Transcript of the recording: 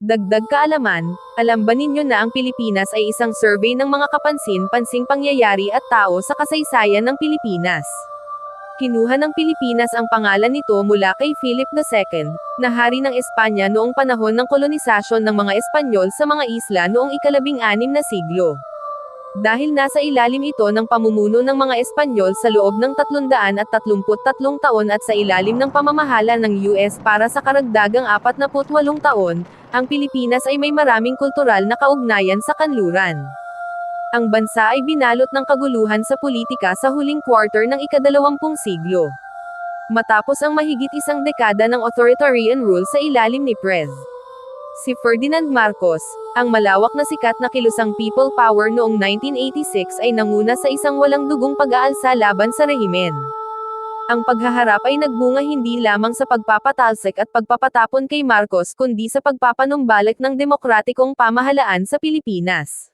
Dagdag kaalaman, alam ba ninyo na ang Pilipinas ay isang survey ng mga kapansin-pansing pangyayari at tao sa kasaysayan ng Pilipinas? Kinuha ng Pilipinas ang pangalan nito mula kay Philip II, na hari ng Espanya noong panahon ng kolonisasyon ng mga Espanyol sa mga isla noong ika-16 na siglo. Dahil nasa ilalim ito ng pamumuno ng mga Espanyol sa loob ng 333 taon at sa ilalim ng pamamahala ng US para sa karagdagang 48 taon, ang Pilipinas ay may maraming kultural na kaugnayan sa kanluran. Ang bansa ay binalot ng kaguluhan sa politika sa huling quarter ng ika-20 siglo. Matapos ang mahigit isang dekada ng authoritarian rule sa ilalim ni Pres. Si Ferdinand Marcos, ang malawak na sikat na kilusang people power noong 1986 ay nanguna sa isang walang dugong pag-aalsa laban sa rehimen. Ang paghaharap ay nagbunga hindi lamang sa pagpapatalsik at pagpapatapon kay Marcos kundi sa pagpapanumbalik ng demokratikong pamahalaan sa Pilipinas.